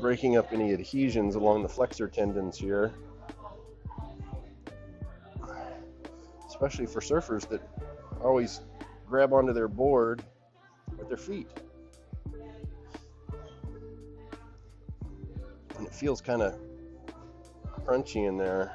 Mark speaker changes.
Speaker 1: breaking up any adhesions along the flexor tendons here, especially for surfers that always grab onto their board with their feet. And it feels kind of crunchy in there.